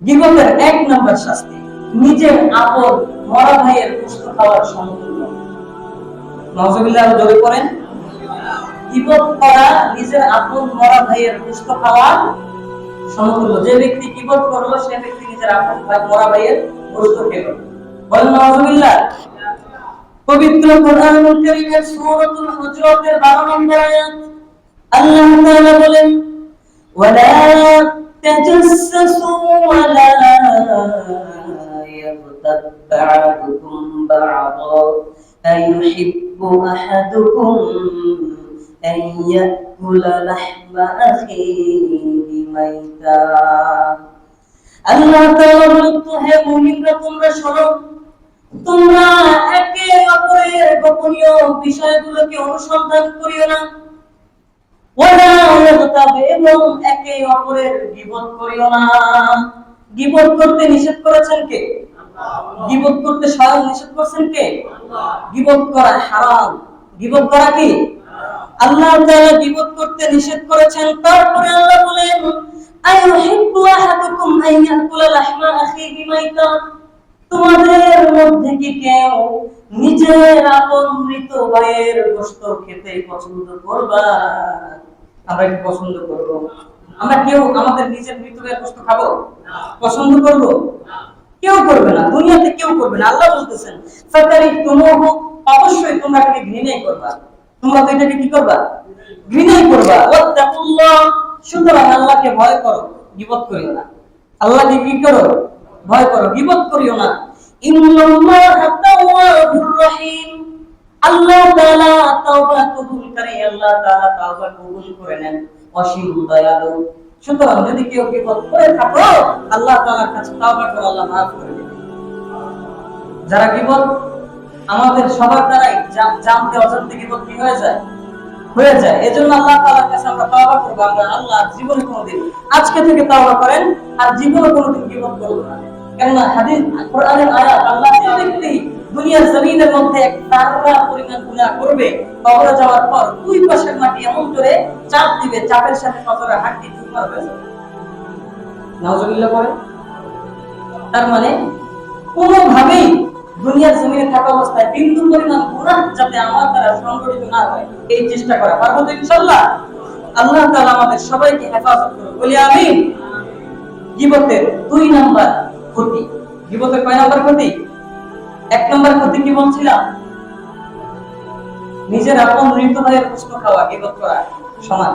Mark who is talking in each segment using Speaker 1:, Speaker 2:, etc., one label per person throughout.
Speaker 1: গীবতের এক নম্বর শাস্তি নিজের আপন মরা ভাইয়ের গোশত খাওয়ার সমতুল্য। নাউজুবিল্লাহ, জোরে পড়েন। গীবত করা নিজের আপন মরা ভাইয়ের গোশত খাওয়ার সমতুল্য। যে ব্যক্তি গীবত করলো সে ব্যক্তি নিজের আপন মরা ভাইয়ের গোশত খেলো। বলেন নাউজুবিল্লাহ। পবিত্র কোরআনুল কারীমের সূরাতুল হুজুরাতের 12 নম্বর আয়াত আল্লাহ তাআলা বলেন, ওয়ালা তাজাসসু ওয়ালা ইয়াগতাব বা'দুকুম বা'দা আইয়ুহিব্বু আহাদুকুম আন ইয়াকুলা লাহমা আখিহি মাইতা। আল্লাহ তাআলা বলেন, হে মুমিনরা, তোমরা শোনো, তোমরা একে অপরের গোপনীয় বিষয়গুলোকে অনুসন্ধান করিও না, এবং একে অপরের গীবত করিও না। গীবত করতে নিষেধ করেছেন কে? গীবত করতে স্বয়ং নিষেধ করেছেন কে? গীবত করা হারাম। গীবত করা কি? আল্লাহ তাআলা গীবত করতে নিষেধ করেছেন। তারপরে আল্লাহ বলেন, আইয়ুহিব্বু আহাদুকুম আন ইয়াকুলা লাহমা আখিহি মাইতা। তোমাদের মধ্যে কি কেউ নিজের আপন মৃত ভাইয়ের গোশত খেতে পছন্দ করবা? আমরা কি পছন্দ করব? আমরা কেউ আমাদের নিজের মৃত ভাইয়ের গোশত খাবো? পছন্দ করব? কেউ করবে না, দুনিয়াতে কেউ করবে না। আল্লাহ বলতেছেন, ফাকারিহতুমুহু, অবশ্যই তোমরা এটাকে ঘৃণাই করবা। তোমরা তো এটাকে কি করবা? ঘৃণাই করবা। ওয়াত্তাকুল্লাহ, সুতরাং আল্লাহকে ভয় করো, গীবত করিও না। আল্লাহকে কি করো? ভয় করো, গীবত করিও না। ইন্নাল্লাহা তাওয়াবুর রহিম, আল্লাহ তাআলা তাওবা কবুলকারী, আল্লাহ তাআলা তাওবা কবুল করে নেন, অসীম দয়ালু। সুতরাং যদি কেউ গীবত করে থাকো, আল্লাহ তাআলার কাছে তাওবা করো, আল্লাহ মাফ করে দেবেন। যারা গীবত আমাদের সবার দ্বারাই জানতে অজান্তে গীবত কি হয়ে যায়? এজন্য আল্লাহ তাআলার কাছে আমরা তাওবা করব। আমরা আল্লাহ জীবনে কোনোদিন, আজকে থেকে তাওবা করেন, আর জীবনে কোনোদিন গীবত করব না। কেননা হাদিস কোরআনের আয়াত, আল্লাহ যে ব্যক্তি দুনিয়ার জমিনের মধ্যে এক তারা পরিমাণ গুনাহ করবে, কবরে যাওয়ার পর দুই পাশের মাটি এমন করে চাপ দিবে, চাপের সাথে কবরের হাড়টি চুরমার হয়ে যাবে। নাউজুবিল্লাহ পড়ে। তার মানে কোনোভাবেই দুনিয়ার জমিনে থাকা অবস্থায় বিন্দু পরিমাণ গুনাহ যাতে আমার দ্বারা সংগঠিত না হয়, এই চেষ্টা করা। পারবো তো ইনশাআল্লাহ? আল্লাহ তাআলা আমাদের সবাইকে হেফাজত করুন, বলি আমিন। গীবতের 2 নাম্বার ক্ষতি। গীবতের কয় নাম্বার ক্ষতি? 1 নাম্বার ক্ষতি কি বলছিলাম? নিজের আপন মৃত ভাইয়ের গোশত খাওয়া গীবত করা সমান।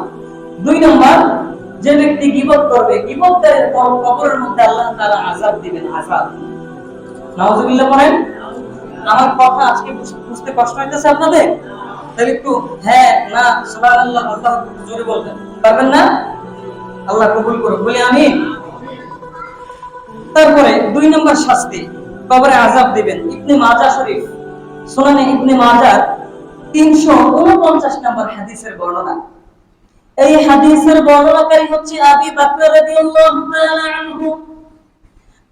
Speaker 1: 2 নাম্বার, যে ব্যক্তি গীবত করবে, গীবতকারীর কবরের মধ্যে আল্লাহ তাআলা আযাব দিবেন, আযাব। নাউজুবিল্লাহ পড়েন। আমার কথা আজকে বুঝতে কষ্ট হইতেছে আপনাদের? তাহলে একটু হ্যাঁ না সুবহানাল্লাহ আল্লাহ জোরে বলবেন, পারবেন না? আল্লাহ কবুল করুন, বলি আমিন। তারপরে 2 নম্বর শাস্তি, কবরে আযাব দিবেন। ইবনে মাজাহ শরীফ, সুনানে ইবনে মাজাহ 349 নম্বর হাদিসের বর্ণনা। এই হাদিসের বর্ণনাকারী হচ্ছে আবু বকর রাদিয়াল্লাহু তাআলা আনহু।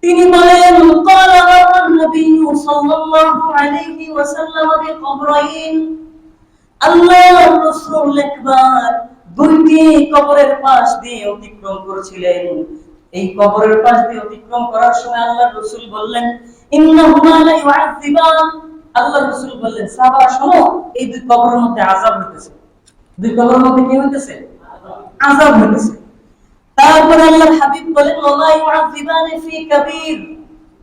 Speaker 1: তিনি বলেন, ক্বালা নবী সাল্লাল্লাহু আলাইহি ওয়াসাল্লাম বিকবরাইন, আল্লাহর রাসূল একবার 2টি কবরের পাশ দিয়ে অতিক্রম করেছিলেন। এই কবরের পাশ দিয়ে অতিক্রম করার সময় আল্লাহর রাসূল বললেন, ইন্নাহুমা লা ইউআযিবান। আল্লাহর রাসূল বললেন, সাহাবারা শোনো, এই 2 কবরের মধ্যে আযাব হইতেছে। 2 কবরের মধ্যে কি হইতেছে? আযাব হইতেছে। তারপর আল্লাহর হাবিব বলেন, ওয়ালা ইউআযিবানি ফি কাবীর,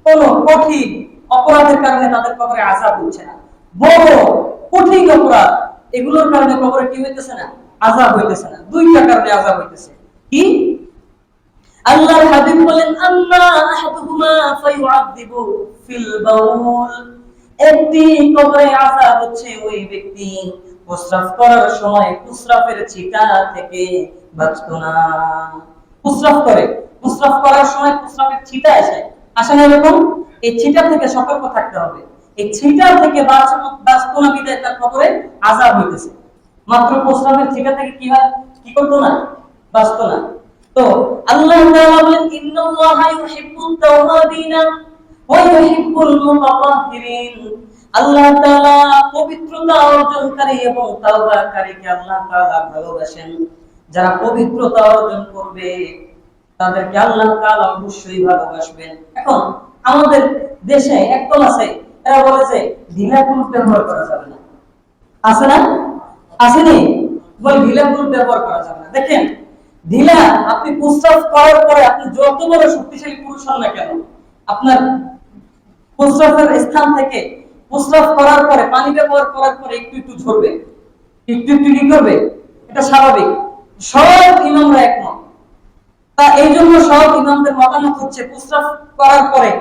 Speaker 1: কোন কঠিন অপরাধের কারণে তাদের কবরে আযাব হচ্ছে না। বড় কঠিন অপরাধ, এগুলোর কারণে কবরে কি হইতেছে না? আযাব হইতেছে না। 2টা কারণে আযাব হইতেছে। কি? আল্লাহর হাবিব বলেন, আম্মা আহাদুহুমা ফায়ুআযিবু ফিল বাউল, একটি কবরে আযাব হচ্ছে ওই ব্যক্তি প্রস্রাব করার সময় প্রস্রাবের ছিটা থেকে বাঁচতো না। প্রস্রাব করে, প্রস্রাব করার সময় প্রস্রাবের ছিটা আসে না এরকম? এই ছিটা থেকে সতর্ক থাকতে হবে। এই ছিটা থেকে বাঁচতো না বিধায় তার কবরে আযাব হইতেছে। মাত্র প্রস্রাবের ছিটা থেকে কি হয়? কি করতো না? বাঁচতো না। তো আল্লাহ তাআলা বলেন, ইন্নাল্লাহা ইউহিব্বুত তাওয়াবিনা ওয়া ইউহিব্বুল মুতাতাহহিরিন। আল্লাহ তাআলা পবিত্রতা অর্জনকারী এবং তাওবাকারীকে আল্লাহ তাআলা ভালোবাসেন। যারা পবিত্রতা অর্জন করবে, তাদেরকে আল্লাহ তাআলা অবশ্যই ভালোবাসবেন। এখন আমাদের দেশে একদল আছে, এরা বলে যে ঢিলা গ্রুপ ব্যবহার করা যাবে না। আছে না? আসেনি? বলে ঢিলা গ্রুপ ব্যবহার করা যাবে না। দেখেন, ঢিলা আপনি প্রস্রাব করার পরে আপনি যত বড় শক্তিশালী পুরুষ হন না কেন, আপনার প্রস্রাবের স্থান থেকে প্রস্রাব করার পরে পানি ব্যবহার করার পরে একটু একটু ঝরবে, একটু একটু কি করবে, এটা স্বাভাবিক। সব ইমামরা একমত। তা এই জন্য সব ইমামদের মতামত হচ্ছে প্রস্রাব করার পরে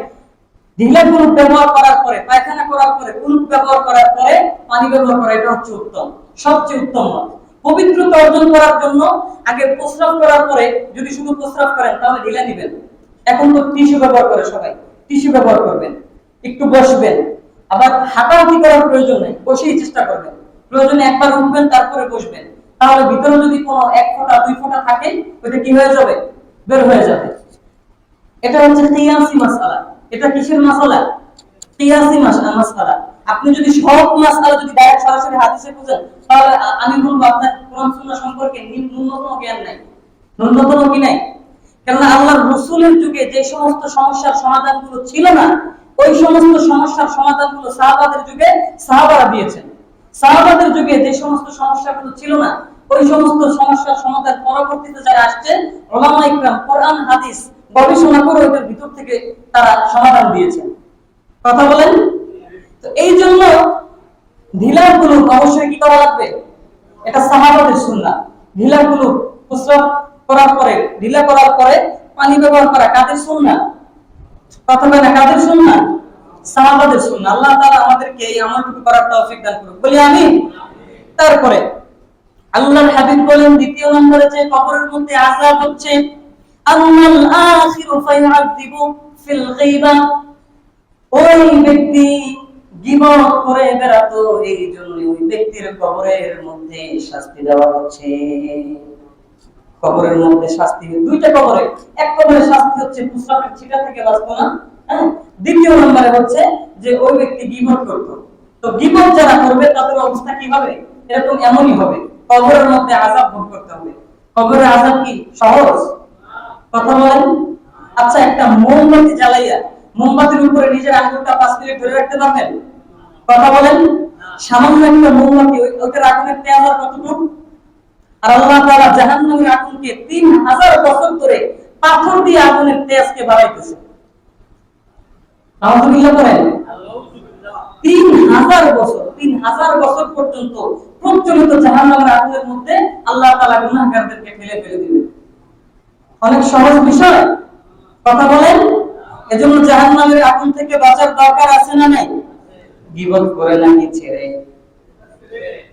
Speaker 1: ঢিলা কুলুপ ব্যবহার করার পরে, পায়খানা করার পরে, কুলুপ ব্যবহার করার পরে পানি ব্যবহার করা, এটা হচ্ছে উত্তম, সবচেয়ে উত্তম মত। পবিত্রতা অর্জন করার জন্য আগে প্রস্রাব করার পরে যদি শুধু প্রস্রাব করেন তাহলে ঢিলা নিবেন। এখন তো টিস্যু ব্যবহার করে সবাই, টিস্যু ব্যবহার করবেন, একটু বসবেন। আবার হাঁটাহাঁটি করার প্রয়োজন নেই, বসেই চেষ্টা করবেন। প্রয়োজনে একবার উঠবেন তারপরে বসবেন, তাহলে ভিতরে যদি কোনো 1 ফোঁটা 2 ফোঁটা থাকে ওইটা কি হয়ে যাবে, বের হয়ে যাবে। এটা হচ্ছে কিয়াসি মাসআলা। এটা কিসের মাসআলা? কিয়াসি মাসআলা। আপনি যদি সব মাসআলা যদি ডাইরেক্ট সরাসরি হাদিসে বুঝেন, তাহলে আমি বলবো আপনার কোরআন সুন্নাহ সম্পর্কে ন্যূনতম জ্ঞান নাই, ন্যূনতম কি নাই। কারণ আল্লাহর রাসূলের যুগে যে সমস্ত সমস্যার সমাধানগুলো ছিল না, ওই সমস্ত সমস্যার সমাধানগুলো সাহাবাদের যুগে সাহাবারা দিয়েছেন। সাহাবাদের যুগে যে সমস্ত সমস্যাগুলো ছিল না, ওই সমস্ত সমস্যার সমাধান পরবর্তীতে যারা আসছেন উলামা ইকরাম কোরআন হাদিস গবেষণা করে ওদের ভিতর থেকে তারা সমাধান দিয়েছেন। কথা বলেন। তো এই জন্য ঢিলাগুলো অবশ্যই কি করা লাগবে, এটা সাহাবাদের সুন্নাহ। ঢিলাগুলো প্রস্রাব করার পরে, ঢিলা করার পরে পানি ব্যবহার করা কাদের সুন্নাহ? কথা বলেন, কাদের সুন্নাহ? সাহাবাদের সুন্নাহ। আল্লাহ তাআলা আমাদেরকে এই আমলটুকু করার তৌফিক দান করুন, বলি আমিন। তারপরে আল্লাহর হাবিব বলেন দ্বিতীয় নম্বরে যে কবরের মধ্যে আযাব হচ্ছে আল্লাল আখিরু ফায়ুআযিবু ফিল গীবা। ওই ব্যক্তি গীবত করে বেড়াতো, এই জন্য ওই ব্যক্তির কবরের মধ্যে শাস্তি দেওয়া হচ্ছে। কবরের মধ্যে শাস্তি, দুইটা কবরে। এক কবরে শাস্তি হচ্ছে প্রস্রাবের ছিটা থেকে বাঁচতো না, হ্যাঁ। দ্বিতীয় নম্বরে হচ্ছে যে ওই ব্যক্তি গীবত করত। তো গীবত যারা করবে তাদের অবস্থা কি হবে? এরকম এমনই হবে, কবরের মধ্যে আযাব ভোগ করতে হবে। কবরের আযাব কি সহজ? কথা বলেন। আচ্ছা, একটা মোমবাতি জ্বালাইয়া মোমবাতির উপরে নিজের আঙ্গুলটা 5 মিনিট ধরে রাখতে পারবেন? কথা বলেন। সামান্য একটা মোমবাতি, ওইটার আগুনের তেজ আর কতটুকু? আর আল্লাহ তাআলা জাহান্নামের আগুনকে 3000 বছর ধরে পাথর দিয়ে আগুনের তেজকে বাড়াইতেছে। আলহামদুলিল্লাহ করেন। 3000 বছর, 3000 বছর পর্যন্ত প্রচলিত জাহান্নামের আগুনের মধ্যে আল্লাহ তাআলা গুনাহগারদেরকে ফেলে দিবেন। অনেক সহজ বিষয়। কথা বলেন। এজন্য জাহান্নামের আগুন থেকে বাঁচার দরকার আছে না নাই? গীবত করে নাকি ছেড়ে?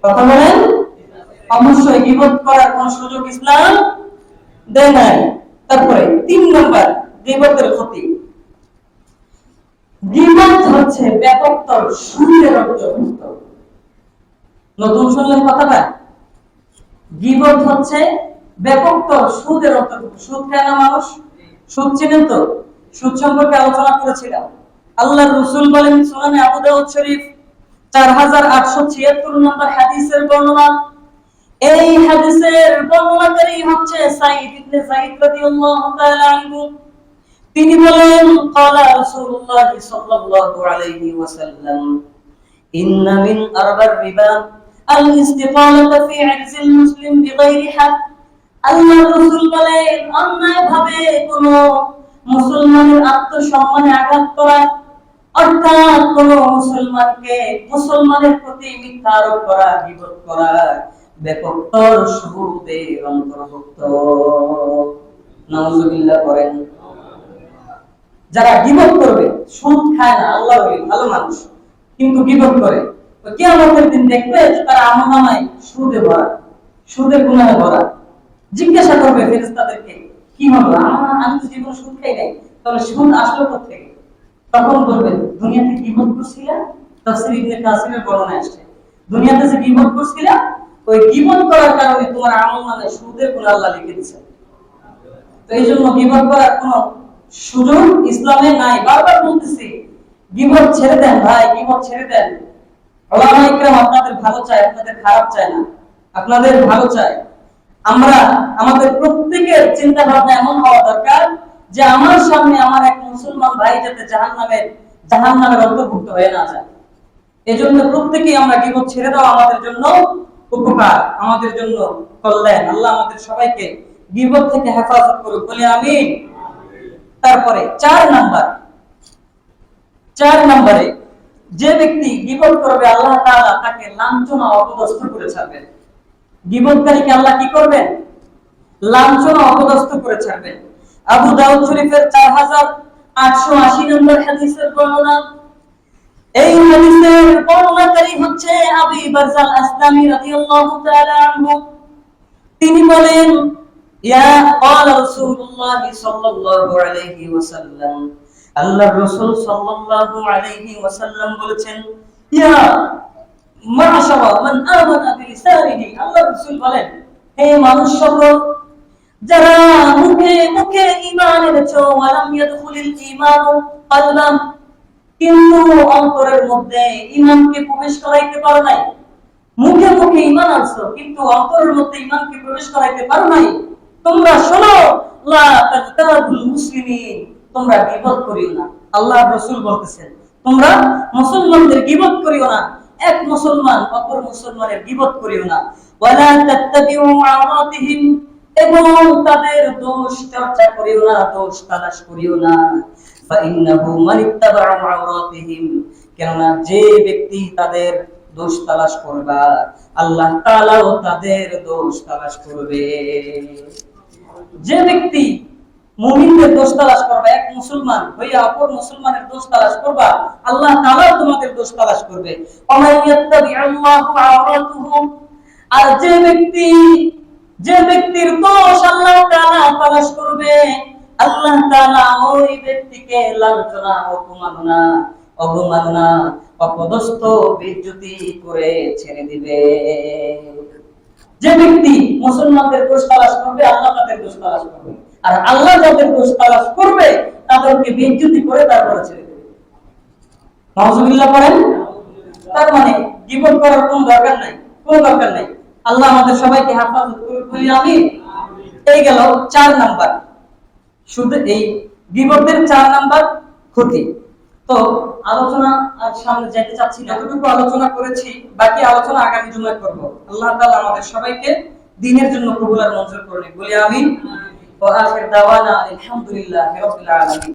Speaker 1: কথা বলেন। অবশ্যই গীবত করার কোন সুযোগ ইসলাম দেয় নাই। তারপরে 3 নাম্বার গীবতের ক্ষতি। গীবত হচ্ছে ব্যাপকতর সুদের অন্তর্ভুক্ত। নতুন শুনলেন কথাটা? গীবত হচ্ছে ব্যাপকতর সুদের অন্তর্ভুক্ত। সুদ খায় না মানুষ? সুদ চিনেন তো? সুদ সম্পর্কে আলোচনা করেছিলাম। আল্লাহর রাসূল বলেন সুনানে আবু দাউদ শরীফ 4876 নম্বর হাদিসের বর্ণনা। এই হাদিসের বর্ণনাকারী হচ্ছে সাঈদ ইবনে যায়েদ রাদিয়াল্লাহু তাআলা আনহু। তিনি বলেন ক্বালা রাসূলুল্লাহ সাল্লাল্লাহু আলাইহি ওয়াসাল্লাম ইন্না মিন আরবার রিবা আল ইস্তিফালাতু ফি ইরজিল মুসলিম বিগাইরি হক। আল্লাহর রাসূল বলেন অন্যায়ভাবে কোন মুসলমানের আত্মসম্মানে আঘাত করা, অর্থাৎ কোন মুসলমানকে মুসলমানের প্রতি মিথ্যা আরোপ করা, গীবত করা ব্যাপকতর সুদের অন্তর্ভুক্ত। নাউযুবিল্লাহ করেন। যারা গীবত করবে, সুদ খায় না, আল্লাহর ওলি ভালো মানুষ, কিন্তু গীবত করে, কিয়ামতের দিন দেখবে যে তার আমলনামায় সুদে ভরা, সুদের গুনাহে ভরা। জিজ্ঞাসা করবে ফেরেশতাদেরকে, কি হলো, আমি তো জীবনে সুদ খাই নাই, তাহলে সুদ আসলো কোথা থেকে? তখন বলবেন দুনিয়াতে গীবত করছিলা। তাফসীর ইবনে কাসিমের বর্ণনা আসছে, দুনিয়াতে যে গীবত করছিলা, ওই গীবত করার কারণে তোমার আমলনামায় সুদের গুনাহ আল্লাহ লিখে দিয়েছেন। তো এই জন্য গীবত করার কোনো সুযোগ ইসলামে নাই। বারবার বলতেছি, গীবত ছেড়ে দেন ভাই, গীবত ছেড়ে দেন। উলামা ইকরাম আপনাদের ভালো চায়, আপনাদের খারাপ চায় না, আপনাদের ভালো চায়। আমরা আমাদের প্রত্যেকের চিন্তা ভাবনা এমন হওয়া দরকার যে আমার সামনে আমার এক মুসলমান ভাই যাতে জাহান্নামের অন্তর্ভুক্ত হয়ে না যায়। এজন্য প্রত্যেকেই আমরা গীবত ছেড়ে দেওয়া আমাদের জন্য উপকার, আমাদের জন্য কল্যাণ। আল্লাহ আমাদের সবাইকে গীবত থেকে হেফাজত করুক, বলি আমিন। তারপরে 4 নম্বরে যে ব্যক্তি গীবত করবে আল্লাহ তাআলা তাকে লাঞ্ছনা অপদস্থ করে ছাড়বেন। গীবতকারীকে আল্লাহ কি করবেন? লাঞ্ছনা অপদস্থ করে ছাড়বেন। আবু দাউদ শরীফের 4880 নম্বর হাদিসের বর্ণনা। এই হাদিসের বর্ণনাকারী হচ্ছে আবি বারজাল আসলামী রাদিয়াল্লাহু তাআলা আনহু। তিনি বলেন, ইয়া ক্বালা রাসূলুল্লাহ সাল্লাল্লাহু আলাইহি ওয়াসাল্লাম, আল্লাহর রাসূল সাল্লাল্লাহু আলাইহি ওয়াসাল্লাম বলেছেন, ইয়া মা'শারা মান আমানা বিলিসানিহি। আল্লাহর রাসূল বলেন, হে মানুষ সকল, যারা মুখে মুখে ঈমান এনেছো, ওয়ালাম ইয়াদখুলিল ঈমানু কলবান, কিন্তু অন্তরের মধ্যে ঈমানকে প্রবেশ করাইতে পারো নাই। মুখে মুখে ঈমান আনছো কিন্তু অন্তরের মধ্যে ঈমানকে প্রবেশ করাইতে পারো নাই। তোমরা শোনো, লা তাজতাবুল মুসলিমিন, তোমরা গীবত করিও না। আল্লাহর রাসূল বলতেছেন, তোমরা মুসলমানদের গীবত করিও না, এক মুসলমান অপর মুসলমানের গীবত করিও না। ওয়ালা তাত্তাবিউ আওরাতিহিম, এবং তাদের দোষ চর্চা করিও না, দোষ তালাশ করিও না। ফাইন্নাহু মান ইত্তাবা'a আওরাতিহিম, কেননা যে ব্যক্তি তাদের দোষ তালাশ করবে আল্লাহ তাআলাও তাদের দোষ তালাশ করবে। যে ব্যক্তি মুমিনদের দোষ তালাশ করবে, এক মুসলমান হইয়া অপর মুসলমানের দোষ তালাশ করবা, আল্লাহ তাআলাও তোমাদের দোষ তালাশ করবে। ওয়া ইয়াত্তাবি'আল্লাহু আওরাতুহু, আর যে ব্যক্তির দোষ আল্লাহ তাআলা তালাশ করবে, আল্লাহ তাআলা ওই ব্যক্তিকে লাঞ্ছনা, অবমাননা, অপদস্থ, বেইজ্জতি করে ছেড়ে দিবে। যে ব্যক্তি মুসলমানদের দোষ তালাশ করবে আল্লাহ তাদের দোষ তালাশ করবে, আর আল্লাহ যাদের দোষ তালাশ করবে তাদেরকে বেইজ্জতি করে তারপরে ছেড়ে দেবে। নাউজুবিল্লাহ পড়েন। তার মানে গীবত করার কোনো দরকার নাই। আল্লাহ আমাদের সবাইকে হেফাজত করুক, বলি আমিন। এই গেল 4 নাম্বার। শুধু এই গীবতের 4 নাম্বার ক্ষতি। তো আলোচনা আজ সামনে যেতে চাচ্ছি না, এতটুকু আলোচনা করেছি, বাকি আলোচনা আগামী জুমায় করব। আল্লাহ তাআলা আমাদের সবাইকে দ্বীনের জন্য কবুল আর মঞ্জুর করুন, বলি আমিন। ওয়া আখির দাওয়ানা আলহামদুলিল্লাহি রাব্বিল আলামিন।